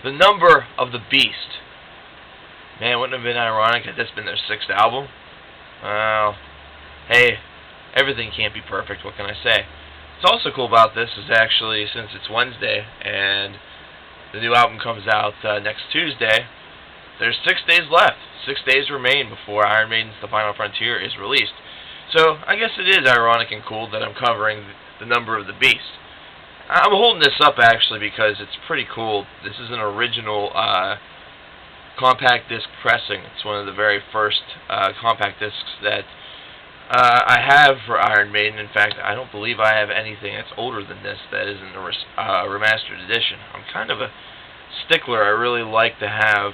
The Number of the Beast. Man, wouldn't it have been ironic had this been their 6th album? Well, hey, everything can't be perfect, what can I say? What's also cool about this is actually, since it's Wednesday, and the new album comes out next Tuesday, there's 6 days left. 6 days remain before Iron Maiden's The Final Frontier is released. So, I guess it is ironic and cool that I'm covering The Number of the Beast. I'm holding this up, actually, because it's pretty cool. This is an original compact disc pressing. It's one of the very first compact discs that I have for Iron Maiden. In fact, I don't believe I have anything that's older than this that isn't a remastered edition. I'm kind of a stickler. I really like to have,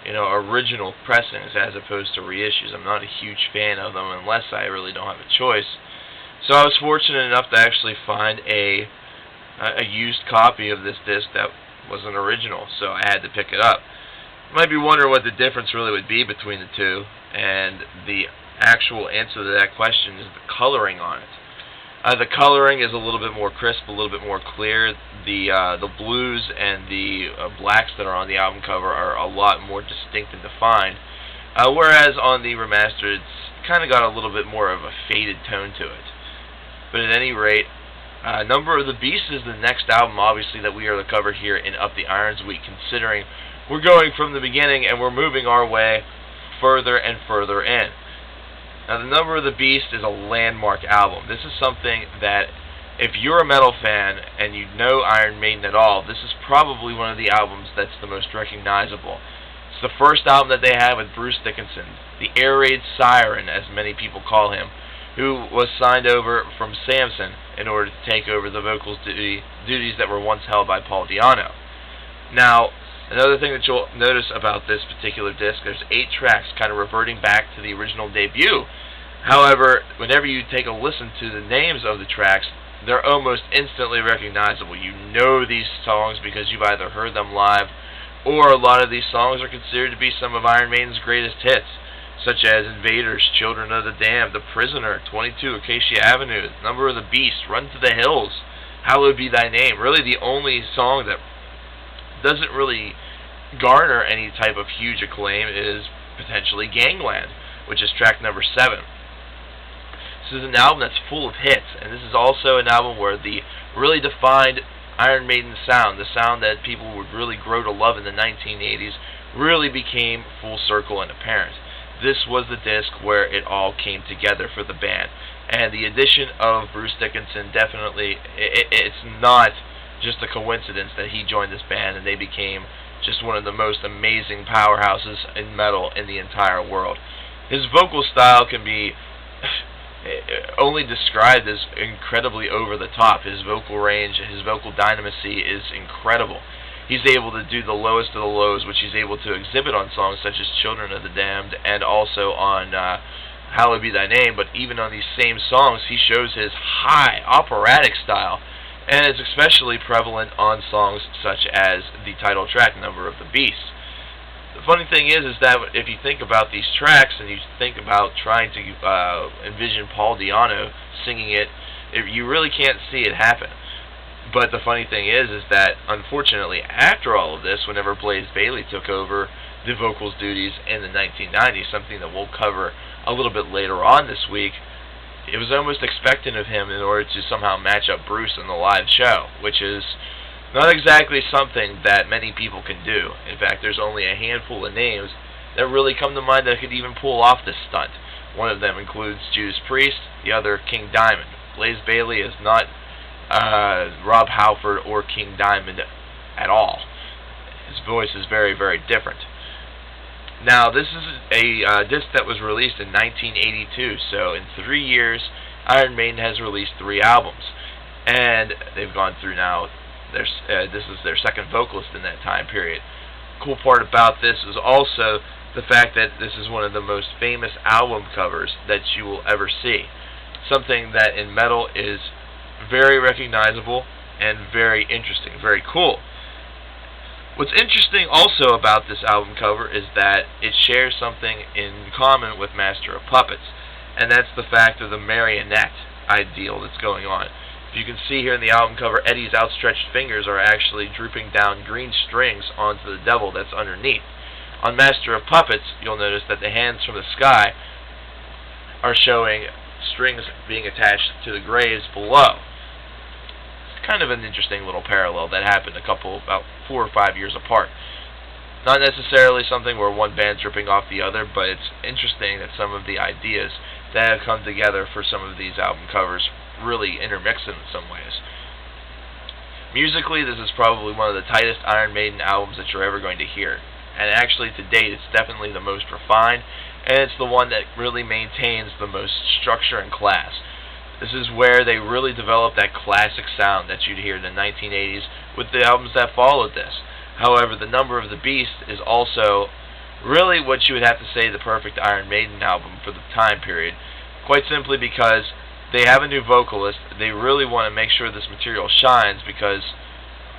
original pressings as opposed to reissues. I'm not a huge fan of them unless I really don't have a choice. So I was fortunate enough to actually find a used copy of this disc that was an original, so I had to pick it up. You might be wondering what the difference really would be between the two, and the actual answer to that question is the coloring on it. The coloring is a little bit more crisp, a little bit more clear. The blues and the blacks that are on the album cover are a lot more distinct and defined, whereas on the remastered it's kind of got a little bit more of a faded tone to it. But at any rate, Number of the Beast is the next album, obviously, that we are to cover here in Up the Irons Week, considering we're going from the beginning and we're moving our way further and further in. Now, The Number of the Beast is a landmark album. This is something that, if you're a metal fan and you know Iron Maiden at all, this is probably one of the albums that's the most recognizable. It's the first album that they have with Bruce Dickenson, the air raid siren, as many people call him, who was signed over from Samson in order to take over the vocals duties that were once held by Paul Di'Anno. Now, another thing that you'll notice about this particular disc, there's 8 tracks kind of reverting back to the original debut. However, whenever you take a listen to the names of the tracks, they're almost instantly recognizable. You know these songs because you've either heard them live, or a lot of these songs are considered to be some of Iron Maiden's greatest hits, such as Invaders, Children of the Damned, The Prisoner, 22 Acacia Avenue, Number of the Beast, Run to the Hills, Hallowed Be Thy Name. Really the only song that doesn't really garner any type of huge acclaim is potentially Gangland, which is track number 7. This is an album that's full of hits, and this is also an album where the really defined Iron Maiden sound, the sound that people would really grow to love in the 1980s, really became full circle and apparent. This was the disc where it all came together for the band. And the addition of Bruce Dickenson, definitely, it's not just a coincidence that he joined this band and they became just one of the most amazing powerhouses in metal in the entire world. His vocal style can be only described as incredibly over the top. His vocal range, his vocal dynamisty is incredible. He's able to do the lowest of the lows, which he's able to exhibit on songs such as Children of the Damned and also on Hallowed Be Thy Name, but even on these same songs, he shows his high operatic style, and it's especially prevalent on songs such as the title track, Number of the Beast. The funny thing is that if you think about these tracks and you think about trying to envision Paul Di'Anno singing it, you really can't see it happen. But the funny thing is that, unfortunately, after all of this, whenever Blaze Bayley took over the vocals duties in the 1990s, something that we'll cover a little bit later on this week, it was almost expected of him in order to somehow match up Bruce in the live show, which is not exactly something that many people can do. In fact, there's only a handful of names that really come to mind that could even pull off this stunt. One of them includes Judas Priest, the other King Diamond. Blaze Bayley is not Rob Halford or King Diamond at all. His voice is very, very different. Now, this is a disc that was released in 1982, so in 3 years, Iron Maiden has released 3 albums, and they've gone through now, this is their second vocalist in that time period. Cool part about this is also the fact that this is one of the most famous album covers that you will ever see. Something that in metal is very recognizable and very interesting, very cool. What's interesting also about this album cover is that it shares something in common with Master of Puppets, and that's the fact of the marionette ideal that's going on. If you can see here in the album cover, Eddie's outstretched fingers are actually drooping down green strings onto the devil that's underneath. On Master of Puppets, you'll notice that the hands from the sky are showing strings being attached to the graves below. It's kind of an interesting little parallel that happened about 4 or 5 years apart. Not necessarily something where one band's ripping off the other, but it's interesting that some of the ideas that have come together for some of these album covers really intermix in some ways. Musically, this is probably one of the tightest Iron Maiden albums that you're ever going to hear. And actually, to date, it's definitely the most refined, and it's the one that really maintains the most structure and class. This is where they really developed that classic sound that you'd hear in the 1980s with the albums that followed this. However, the Number of the Beast is also really what you would have to say the perfect Iron Maiden album for the time period, quite simply because they have a new vocalist. They really want to make sure this material shines because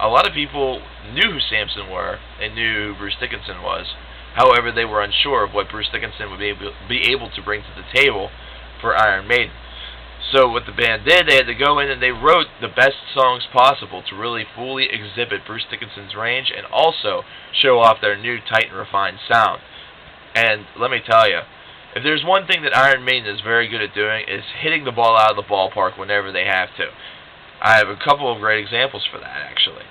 a lot of people knew who Samson were and knew who Bruce Dickenson was. However, they were unsure of what Bruce Dickenson would be able to bring to the table for Iron Maiden. So what the band did, they had to go in and they wrote the best songs possible to really fully exhibit Bruce Dickinson's range and also show off their new tight and refined sound. And let me tell you, if there's one thing that Iron Maiden is very good at doing, is hitting the ball out of the ballpark whenever they have to. I have a couple of great examples for that, actually.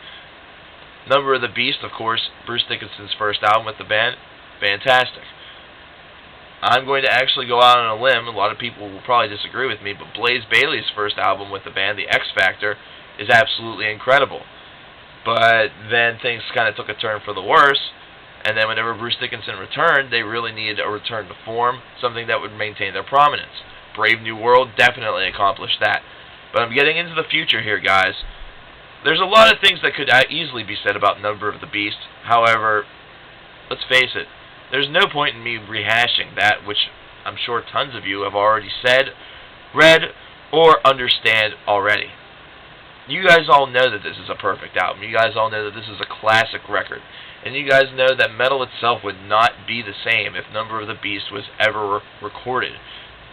Number of the Beast, of course, Bruce Dickinson's first album with the band, fantastic. I'm going to actually go out on a limb, a lot of people will probably disagree with me, but Blaze Bayley's first album with the band, The X Factor, is absolutely incredible. But then things kind of took a turn for the worse, and then whenever Bruce Dickinson returned, they really needed a return to form, something that would maintain their prominence. Brave New World definitely accomplished that. But I'm getting into the future here, guys. There's a lot of things that could easily be said about Number of the Beast. However, let's face it, there's no point in me rehashing that which I'm sure tons of you have already said, read, or understand already. You guys all know that this is a perfect album. You guys all know that this is a classic record. And you guys know that metal itself would not be the same if Number of the Beast was ever recorded.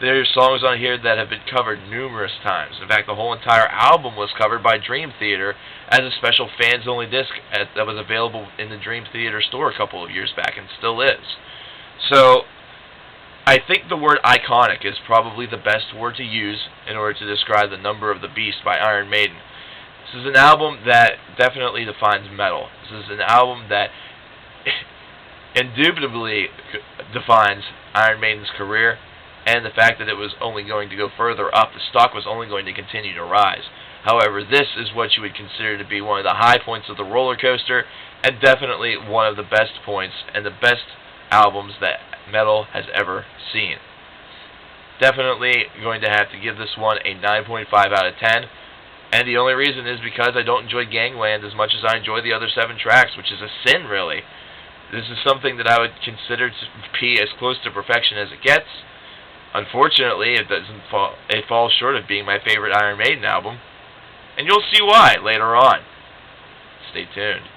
There's songs on here that have been covered numerous times. In fact, the whole entire album was covered by Dream Theater as a special fans-only disc that was available in the Dream Theater store a couple of years back and still is. So, I think the word iconic is probably the best word to use in order to describe the Number of the Beast by Iron Maiden. This is an album that definitely defines metal. This is an album that indubitably defines Iron Maiden's career, and the fact that it was only going to go further up. The stock was only going to continue to rise. However, this is what you would consider to be one of the high points of the roller coaster, and definitely one of the best points and the best albums that metal has ever seen. Definitely going to have to give this one a 9.5 out of 10, and the only reason is because I don't enjoy Gangland as much as I enjoy the other 7 tracks, which is a sin, really. This is something that I would consider to be as close to perfection as it gets. Unfortunately, it falls short of being my favorite Iron Maiden album, and you'll see why later on. Stay tuned.